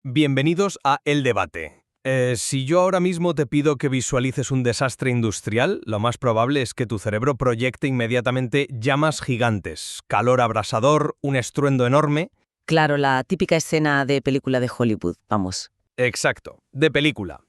Bienvenidos a El Debate. Si yo ahora mismo te pido que visualices un desastre industrial, lo más probable es que tu cerebro proyecte inmediatamente llamas gigantes, calor abrasador, un estruendo enorme. Claro, la típica escena de película de Hollywood, vamos. Exacto, de película.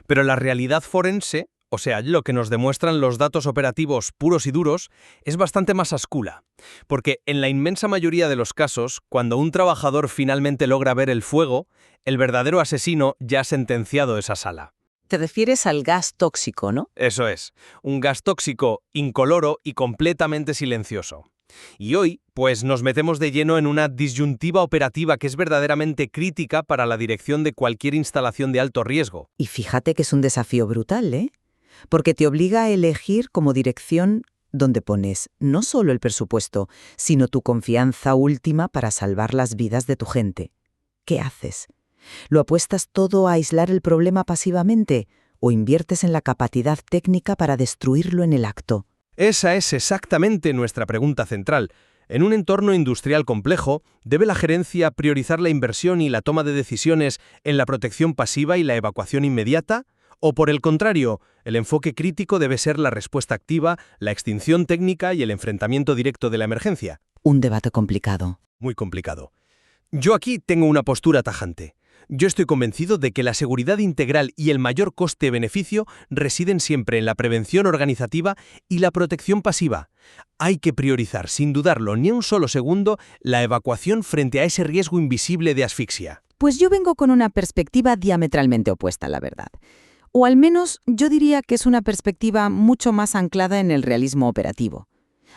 Pero la realidad forense, o sea, lo que nos demuestran los datos operativos puros y duros, es bastante más oscura. Porque en la inmensa mayoría de los casos, cuando un trabajador finalmente logra ver el fuego, el verdadero asesino ya ha sentenciado esa sala. Te refieres al gas tóxico, ¿no? Eso es, un gas tóxico, incoloro y completamente silencioso. Y hoy, pues nos metemos de lleno en una disyuntiva operativa que es verdaderamente crítica para la dirección de cualquier instalación de alto riesgo. Y fíjate que es un desafío brutal, ¿eh? Porque te obliga a elegir como dirección donde pones no solo el presupuesto, sino tu confianza última para salvar las vidas de tu gente. ¿Qué haces? ¿Lo apuestas todo a aislar el problema pasivamente o inviertes en la capacidad técnica para destruirlo en el acto? Esa es exactamente nuestra pregunta central. En un entorno industrial complejo, ¿debe la gerencia priorizar la inversión y la toma de decisiones en la protección pasiva y la evacuación inmediata? ¿O por el contrario, el enfoque crítico debe ser la respuesta activa, la extinción técnica y el enfrentamiento directo de la emergencia? Un debate complicado. Muy complicado. Yo aquí tengo una postura tajante. Yo estoy convencido de que la seguridad integral y el mayor coste-beneficio residen siempre en la prevención organizativa y la protección pasiva. Hay que priorizar, sin dudarlo ni un solo segundo, la evacuación frente a ese riesgo invisible de asfixia. Pues yo vengo con una perspectiva diametralmente opuesta, la verdad. O al menos yo diría que es una perspectiva mucho más anclada en el realismo operativo.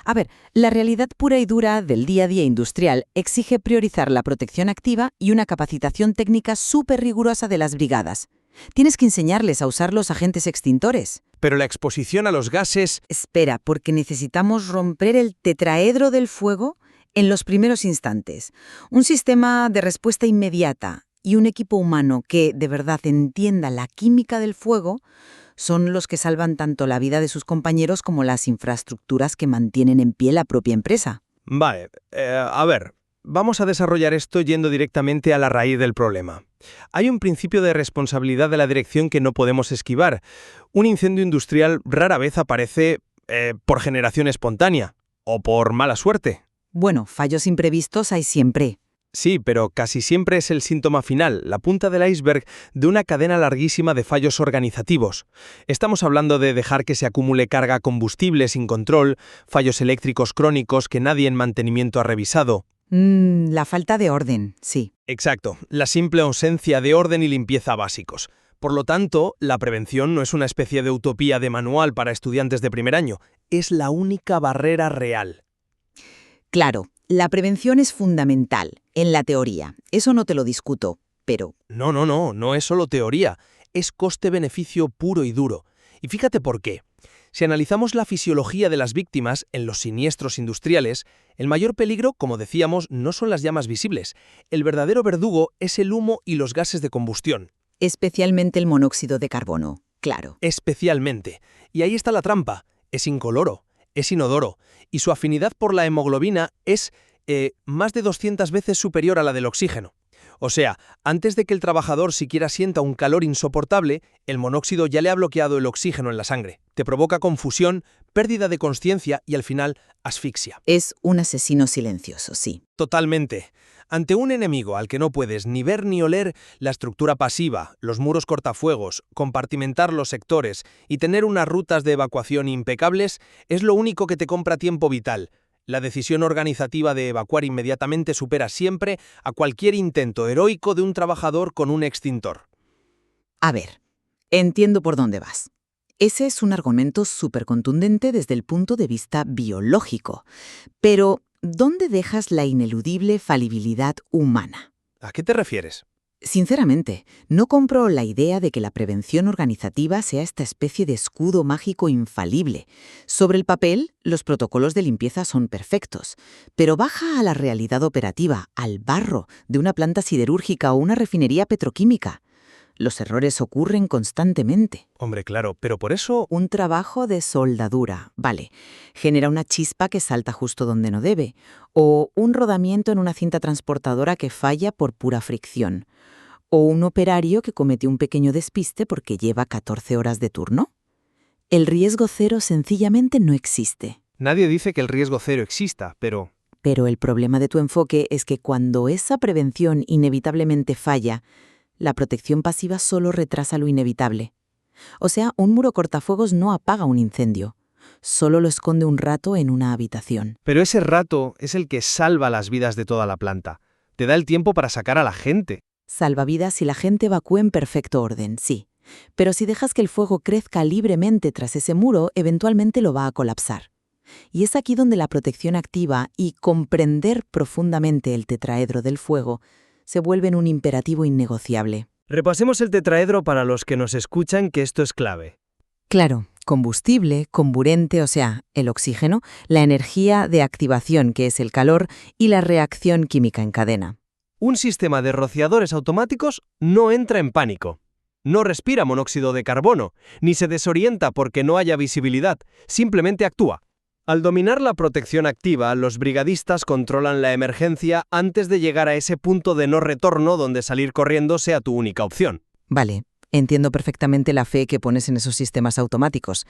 A ver, la realidad pura y dura del día a día industrial exige priorizar la protección activa y una capacitación técnica súper rigurosa de las brigadas. Tienes que enseñarles a usar los agentes extintores. Pero la exposición a los gases... Espera, porque necesitamos romper el tetraedro del fuego en los primeros instantes. Un sistema de respuesta inmediata y un equipo humano que de verdad entienda la química del fuego son los que salvan tanto la vida de sus compañeros como las infraestructuras que mantienen en pie la propia empresa. Vale, a ver, vamos a desarrollar esto yendo directamente a la raíz del problema. Hay un principio de responsabilidad de la dirección que no podemos esquivar. Un incendio industrial rara vez aparece por generación espontánea o por mala suerte. Bueno, fallos imprevistos hay siempre. Sí, pero casi siempre es el síntoma final, la punta del iceberg de una cadena larguísima de fallos organizativos. Estamos hablando de dejar que se acumule carga combustible sin control, fallos eléctricos crónicos que nadie en mantenimiento ha revisado. La falta de orden, sí. Exacto, la simple ausencia de orden y limpieza básicos. Por lo tanto, la prevención no es una especie de utopía de manual para estudiantes de primer año, es la única barrera real. Claro, la prevención es fundamental, en la teoría. Eso no te lo discuto, pero... No es solo teoría, es coste-beneficio puro y duro. Y fíjate por qué. Si analizamos la fisiología de las víctimas en los siniestros industriales, el mayor peligro, como decíamos, no son las llamas visibles. El verdadero verdugo es el humo y los gases de combustión. Especialmente el monóxido de carbono, claro. Especialmente. Y ahí está la trampa. Es incoloro, es inodoro, y su afinidad por la hemoglobina es más de 200 veces superior a la del oxígeno. O sea, antes de que el trabajador siquiera sienta un calor insoportable, el monóxido ya le ha bloqueado el oxígeno en la sangre. Te provoca confusión, pérdida de consciencia y al final asfixia. Es un asesino silencioso, sí. Totalmente. Ante un enemigo al que no puedes ni ver ni oler, la estructura pasiva, los muros cortafuegos, compartimentar los sectores y tener unas rutas de evacuación impecables es lo único que te compra tiempo vital. La decisión organizativa de evacuar inmediatamente supera siempre a cualquier intento heroico de un trabajador con un extintor. A ver, entiendo por dónde vas. Ese es un argumento súper contundente desde el punto de vista biológico. Pero, ¿dónde dejas la ineludible falibilidad humana? ¿A qué te refieres? Sinceramente, no compro la idea de que la prevención organizativa sea esta especie de escudo mágico infalible. Sobre el papel, los protocolos de limpieza son perfectos, pero baja a la realidad operativa, al barro de una planta siderúrgica o una refinería petroquímica. Los errores ocurren constantemente. Hombre, claro, pero por eso... Un trabajo de soldadura, vale, genera una chispa que salta justo donde no debe, o un rodamiento en una cinta transportadora que falla por pura fricción. O un operario que comete un pequeño despiste porque lleva 14 horas de turno. El riesgo cero sencillamente no existe. Nadie dice que el riesgo cero exista, pero Pero el problema de tu enfoque es que cuando esa prevención inevitablemente falla, la protección pasiva solo retrasa lo inevitable. O sea, un muro cortafuegos no apaga un incendio, solo lo esconde un rato en una habitación. ese rato es el que salva las vidas de toda la planta. Te da el tiempo para sacar a la gente. Salvavidas si la gente evacúe en perfecto orden, sí. Pero si dejas que el fuego crezca libremente tras ese muro, eventualmente lo va a colapsar. Y es aquí donde la protección activa y comprender profundamente el tetraedro del fuego se vuelven un imperativo innegociable. Repasemos el tetraedro para los que nos escuchan, que esto es clave. Claro, combustible, comburente, o sea, el oxígeno, la energía de activación, que es el calor, y la reacción química en cadena. Un sistema de rociadores automáticos no entra en pánico. No respira monóxido de carbono, ni se desorienta porque no haya visibilidad, simplemente actúa. Al dominar la protección activa, los brigadistas controlan la emergencia antes de llegar a ese punto de no retorno donde salir corriendo sea tu única opción. Vale, entiendo perfectamente la fe que pones en esos sistemas automáticos,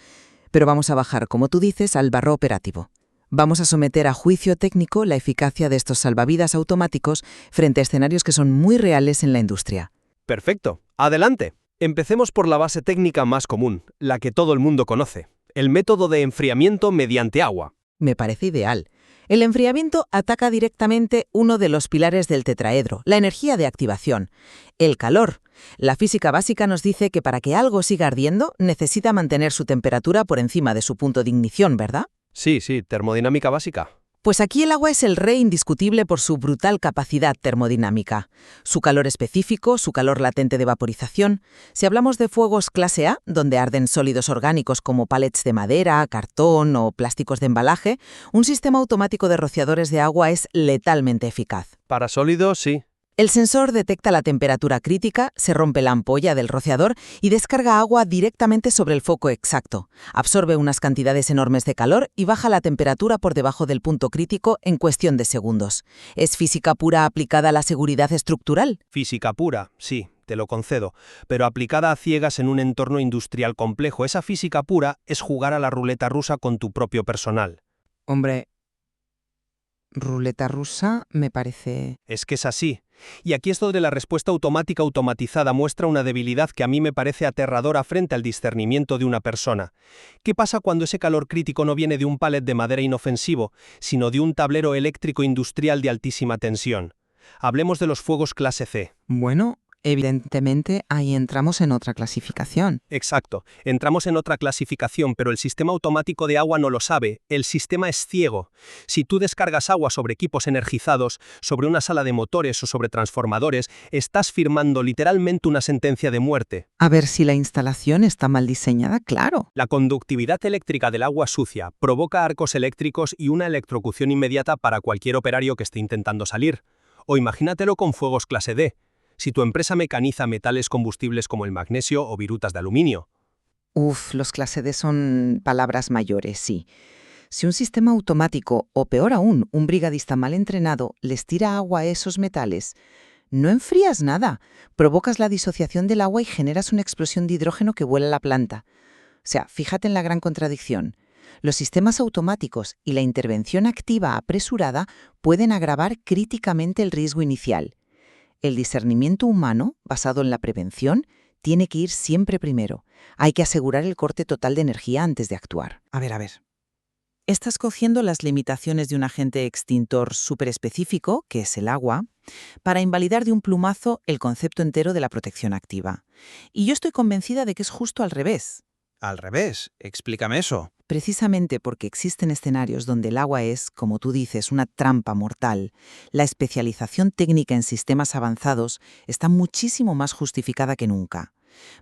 pero vamos a bajar, como tú dices, al barro operativo. Vamos a someter a juicio técnico la eficacia de estos salvavidas automáticos frente a escenarios que son muy reales en la industria. Perfecto, adelante. Empecemos por la base técnica más común, la que todo el mundo conoce. El método de enfriamiento mediante agua. Me parece ideal. El enfriamiento ataca directamente uno de los pilares del tetraedro, la energía de activación, el calor. La física básica nos dice que para que algo siga ardiendo, necesita mantener su temperatura por encima de su punto de ignición, ¿verdad? Sí, termodinámica básica. Pues aquí el agua es el rey indiscutible por su brutal capacidad termodinámica. Su calor específico, su calor latente de vaporización. Si hablamos de fuegos clase A, donde arden sólidos orgánicos como pallets de madera, cartón o plásticos de embalaje, un sistema automático de rociadores de agua es letalmente eficaz. Para sólidos, sí. El sensor detecta la temperatura crítica, se rompe la ampolla del rociador y descarga agua directamente sobre el foco exacto. Absorbe unas cantidades enormes de calor y baja la temperatura por debajo del punto crítico en cuestión de segundos. ¿Es física pura aplicada a la seguridad estructural? Física pura, sí, te lo concedo, pero aplicada a ciegas en un entorno industrial complejo. Esa física pura es jugar a la ruleta rusa con tu propio personal. Hombre, ruleta rusa me parece... Es que es así. Y aquí es donde la respuesta automática automatizada muestra una debilidad que a mí me parece aterradora frente al discernimiento de una persona. ¿Qué pasa cuando ese calor crítico no viene de un palet de madera inofensivo, sino de un tablero eléctrico industrial de altísima tensión? Hablemos de los fuegos clase C. Bueno, evidentemente ahí entramos en otra clasificación. Exacto, entramos en otra clasificación, pero el sistema automático de agua no lo sabe, el sistema es ciego. Si tú descargas agua sobre equipos energizados, sobre una sala de motores o sobre transformadores, estás firmando literalmente una sentencia de muerte. A ver si la instalación está mal diseñada, claro. La conductividad eléctrica del agua sucia provoca arcos eléctricos y una electrocución inmediata para cualquier operario que esté intentando salir. O imagínatelo con fuegos clase D. Si tu empresa mecaniza metales combustibles como el magnesio o virutas de aluminio. Los clase D son palabras mayores, sí. Si un sistema automático, o peor aún, un brigadista mal entrenado, les tira agua a esos metales, no enfrías nada, provocas la disociación del agua y generas una explosión de hidrógeno que vuela la planta. O sea, fíjate en la gran contradicción. Los sistemas automáticos y la intervención activa apresurada pueden agravar críticamente el riesgo inicial. El discernimiento humano, basado en la prevención, tiene que ir siempre primero. Hay que asegurar el corte total de energía antes de actuar. A ver. Estás cogiendo las limitaciones de un agente extintor súper específico, que es el agua, para invalidar de un plumazo el concepto entero de la protección activa. Y yo estoy convencida de que es justo al revés. Al revés, explícame eso. Precisamente porque existen escenarios donde el agua es, como tú dices, una trampa mortal, la especialización técnica en sistemas avanzados está muchísimo más justificada que nunca.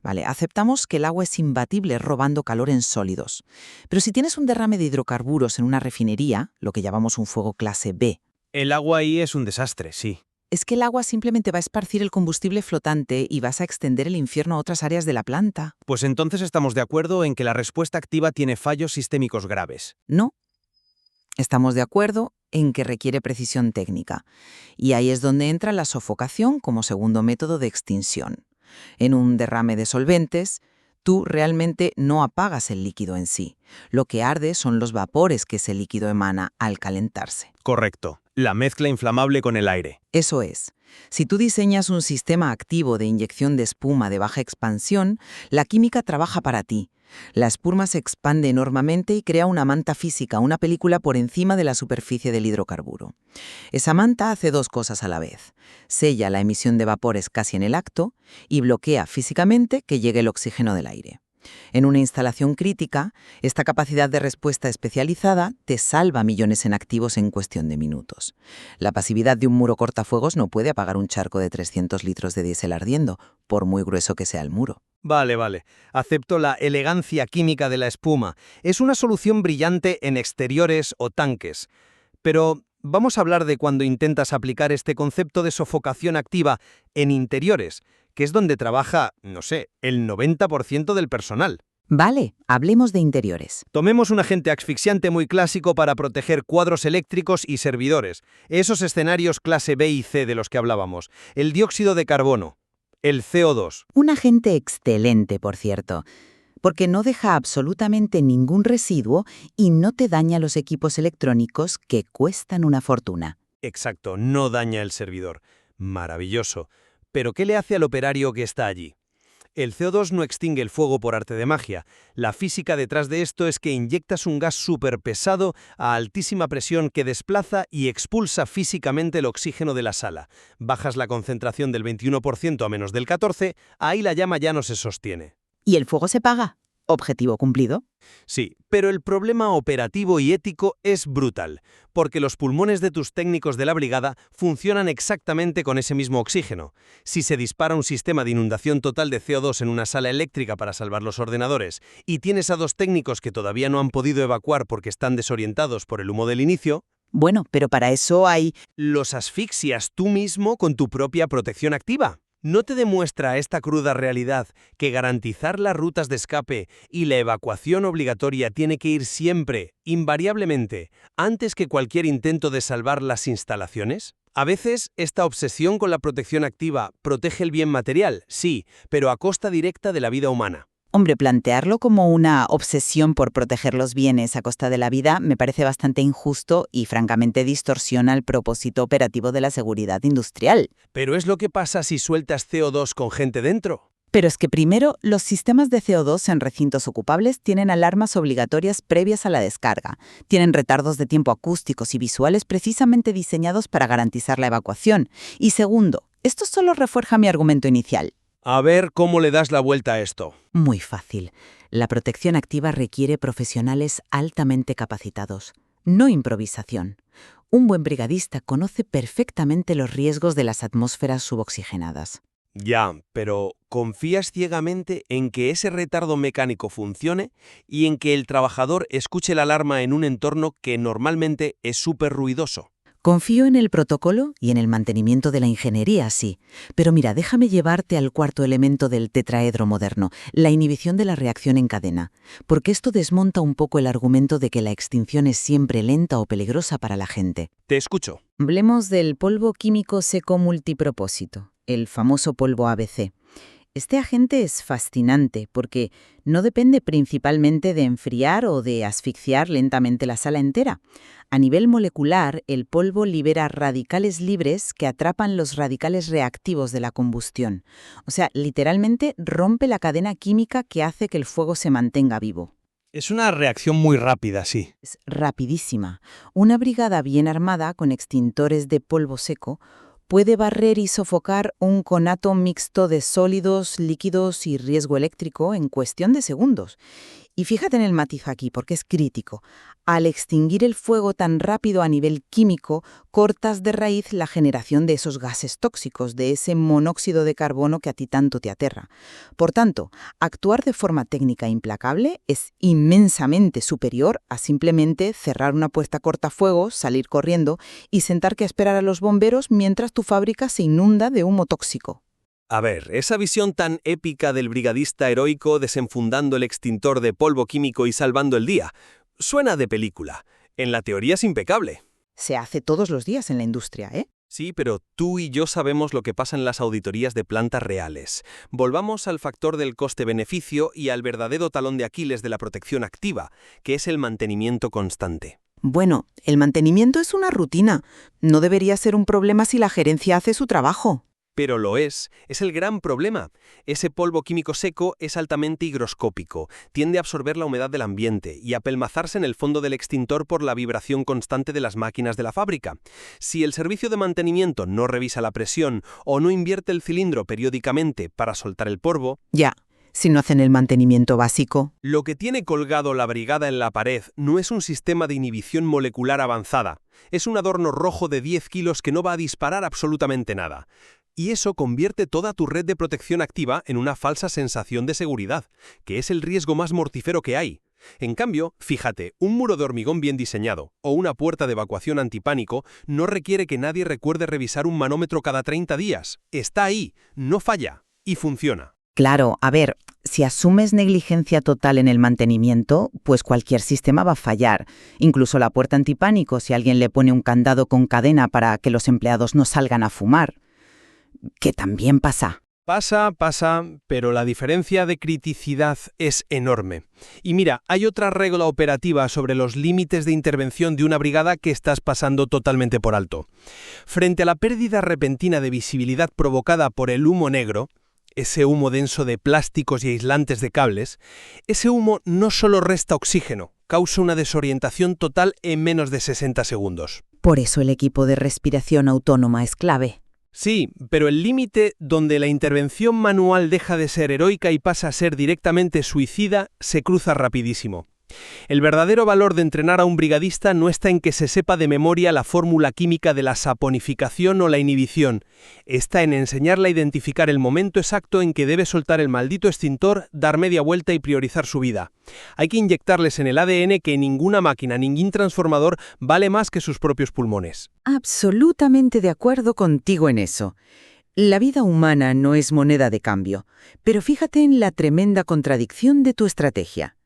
Vale, aceptamos que el agua es imbatible robando calor en sólidos. Pero si tienes un derrame de hidrocarburos en una refinería, lo que llamamos un fuego clase B, El agua ahí es un desastre, sí. es que el agua simplemente va a esparcir el combustible flotante y vas a extender el infierno a otras áreas de la planta. Pues entonces estamos de acuerdo en que la respuesta activa tiene fallos sistémicos graves. No. Estamos de acuerdo en que requiere precisión técnica. Y ahí es donde entra la sofocación como segundo método de extinción. En un derrame de solventes, tú realmente no apagas el líquido en sí. Lo que arde son los vapores que ese líquido emana al calentarse. Correcto. La mezcla inflamable con el aire. Eso es. Si tú diseñas un sistema activo de inyección de espuma de baja expansión, la química trabaja para ti. La espuma se expande enormemente y crea una manta física, una película por encima de la superficie del hidrocarburo. Esa manta hace dos cosas a la vez. Sella la emisión de vapores casi en el acto y bloquea físicamente que llegue el oxígeno del aire. En una instalación crítica, esta capacidad de respuesta especializada te salva millones en activos en cuestión de minutos. La pasividad de un muro cortafuegos no puede apagar un charco de 300 litros de diésel ardiendo, por muy grueso que sea el muro. Vale. Acepto la elegancia química de la espuma. Es una solución brillante en exteriores o tanques. Pero vamos a hablar de cuando intentas aplicar este concepto de sofocación activa en interiores, que es donde trabaja, no sé, el 90% del personal. Vale, hablemos de interiores. Tomemos un agente asfixiante muy clásico para proteger cuadros eléctricos y servidores. Esos escenarios clase B y C de los que hablábamos. El dióxido de carbono. El CO2. Un agente excelente, por cierto, porque no deja absolutamente ningún residuo y no te daña los equipos electrónicos que cuestan una fortuna. Exacto, no daña el servidor. Maravilloso. Pero ¿qué le hace al operario que está allí? El CO2 no extingue el fuego por arte de magia. La física detrás de esto es que inyectas un gas súper pesado a altísima presión que desplaza y expulsa físicamente el oxígeno de la sala. Bajas la concentración del 21% a menos del 14%, ahí la llama ya no se sostiene. ¿Y el fuego se paga? ¿Objetivo cumplido? Sí, pero el problema operativo y ético es brutal, porque los pulmones de tus técnicos de la brigada funcionan exactamente con ese mismo oxígeno. Si se dispara un sistema de inundación total de CO2 en una sala eléctrica para salvar los ordenadores y tienes a dos técnicos que todavía no han podido evacuar porque están desorientados por el humo del inicio, Bueno, pero para eso hay... los asfixias tú mismo con tu propia protección activa. ¿No te demuestra esta cruda realidad que garantizar las rutas de escape y la evacuación obligatoria tiene que ir siempre, invariablemente, antes que cualquier intento de salvar las instalaciones? A veces, esta obsesión con la protección activa protege el bien material, sí, pero a costa directa de la vida humana. Hombre, plantearlo como una obsesión por proteger los bienes a costa de la vida me parece bastante injusto y francamente distorsiona el propósito operativo de la seguridad industrial. Pero es lo que pasa si sueltas CO2 con gente dentro. Pero es que primero, los sistemas de CO2 en recintos ocupables tienen alarmas obligatorias previas a la descarga, tienen retardos de tiempo acústicos y visuales precisamente diseñados para garantizar la evacuación. Y segundo, esto solo refuerza mi argumento inicial. A ver cómo le das la vuelta a esto. Muy fácil. La protección activa requiere profesionales altamente capacitados, no improvisación. Un buen brigadista conoce perfectamente los riesgos de las atmósferas suboxigenadas. Ya, pero ¿confías ciegamente en que ese retardo mecánico funcione y en que el trabajador escuche la alarma en un entorno que normalmente es súper ruidoso? Confío en el protocolo y en el mantenimiento de la ingeniería, sí. Pero mira, déjame llevarte al cuarto elemento del tetraedro moderno, la inhibición de la reacción en cadena. Porque esto desmonta un poco el argumento de que la extinción es siempre lenta o peligrosa para la gente. Te escucho. Hablemos del polvo químico seco multipropósito, el famoso polvo ABC. Este agente es fascinante porque no depende principalmente de enfriar o de asfixiar lentamente la sala entera. A nivel molecular, el polvo libera radicales libres que atrapan los radicales reactivos de la combustión. O sea, literalmente rompe la cadena química que hace que el fuego se mantenga vivo. Es una reacción muy rápida, sí. Es rapidísima. Una brigada bien armada con extintores de polvo seco puede barrer y sofocar un conato mixto de sólidos, líquidos y riesgo eléctrico en cuestión de segundos. Y fíjate en el matiz aquí, porque es crítico. Al extinguir el fuego tan rápido a nivel químico, cortas de raíz la generación de esos gases tóxicos, de ese monóxido de carbono que a ti tanto te aterra. Por tanto, actuar de forma técnica implacable es inmensamente superior a simplemente cerrar una puerta cortafuegos, salir corriendo y sentarte a esperar a los bomberos mientras tu fábrica se inunda de humo tóxico. A ver, esa visión tan épica del brigadista heroico desenfundando el extintor de polvo químico y salvando el día, suena de película. En la teoría es impecable. Se hace todos los días en la industria, ¿eh? Sí, pero tú y yo sabemos lo que pasa en las auditorías de plantas reales. Volvamos al factor del coste-beneficio y al verdadero talón de Aquiles de la protección activa, que es el mantenimiento constante. Bueno, el mantenimiento es una rutina. No debería ser un problema si la gerencia hace su trabajo. Pero lo es el gran problema. Ese polvo químico seco es altamente higroscópico, tiende a absorber la humedad del ambiente y a pelmazarse en el fondo del extintor por la vibración constante de las máquinas de la fábrica. Si el servicio de mantenimiento no revisa la presión o no invierte el cilindro periódicamente para soltar el polvo, Ya, si no hacen el mantenimiento básico. lo que tiene colgado la brigada en la pared no es un sistema de inhibición molecular avanzada, es un adorno rojo de 10 kilos que no va a disparar absolutamente nada. Y eso convierte toda tu red de protección activa en una falsa sensación de seguridad, que es el riesgo más mortífero que hay. En cambio, fíjate, un muro de hormigón bien diseñado o una puerta de evacuación antipánico no requiere que nadie recuerde revisar un manómetro cada 30 días. Está ahí, no falla y funciona. Claro, a ver, si asumes negligencia total en el mantenimiento, pues cualquier sistema va a fallar. Incluso la puerta antipánico, si alguien le pone un candado con cadena para que los empleados no salgan a fumar. Que también pasa. Pasa, pero la diferencia de criticidad es enorme. Y mira, hay otra regla operativa sobre los límites de intervención de una brigada que estás pasando totalmente por alto. Frente a la pérdida repentina de visibilidad provocada por el humo negro, ese humo denso de plásticos y aislantes de cables, ese humo no solo resta oxígeno, causa una desorientación total en menos de 60 segundos. Por eso el equipo de respiración autónoma es clave. Sí, pero el límite donde la intervención manual deja de ser heroica y pasa a ser directamente suicida se cruza rapidísimo. El verdadero valor de entrenar a un brigadista no está en que se sepa de memoria la fórmula química de la saponificación o la inhibición, está en enseñarle a identificar el momento exacto en que debe soltar el maldito extintor, dar media vuelta y priorizar su vida. Hay que inyectarles en el ADN que ninguna máquina, ningún transformador vale más que sus propios pulmones. Absolutamente de acuerdo contigo en eso. La vida humana no es moneda de cambio, pero fíjate en la tremenda contradicción de tu estrategia.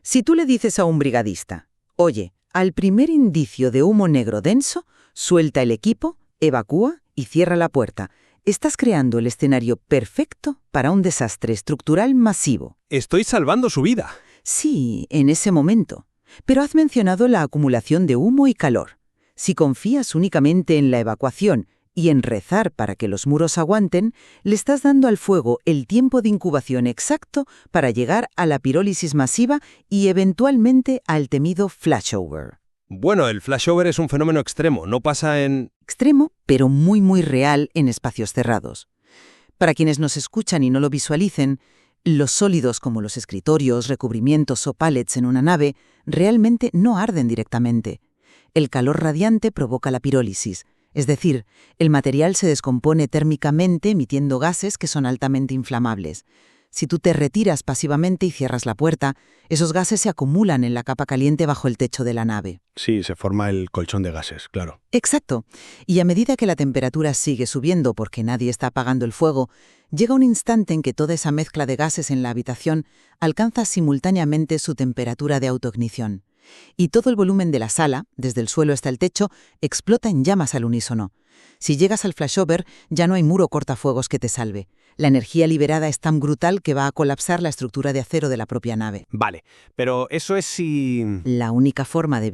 Si tú le dices a un brigadista, oye, al primer indicio de humo negro denso, suelta el equipo, evacúa y cierra la puerta, estás creando el escenario perfecto para un desastre estructural masivo. Estoy salvando su vida. Sí, en ese momento. Pero has mencionado la acumulación de humo y calor. Si confías únicamente en la evacuación y en rezar para que los muros aguanten, le estás dando al fuego el tiempo de incubación exacto para llegar a la pirólisis masiva y eventualmente al temido flashover. Bueno, el flashover es un fenómeno extremo, no pasa en... Extremo, pero muy muy real en espacios cerrados. Para quienes nos escuchan y no lo visualicen, los sólidos como los escritorios, recubrimientos o pallets en una nave realmente no arden directamente. El calor radiante provoca la pirólisis, es decir, el material se descompone térmicamente emitiendo gases que son altamente inflamables. Si tú te retiras pasivamente y cierras la puerta, esos gases se acumulan en la capa caliente bajo el techo de la nave. Sí, se forma el colchón de gases, claro. Exacto. Y a medida que la temperatura sigue subiendo porque nadie está apagando el fuego, llega un instante en que toda esa mezcla de gases en la habitación alcanza simultáneamente su temperatura de autoignición. Y todo el volumen de la sala, desde el suelo hasta el techo, explota en llamas al unísono. Si llegas al flashover, ya no hay muro cortafuegos que te salve. La energía liberada es tan brutal que va a colapsar la estructura de acero de la propia nave. Vale, pero eso es si... La única forma de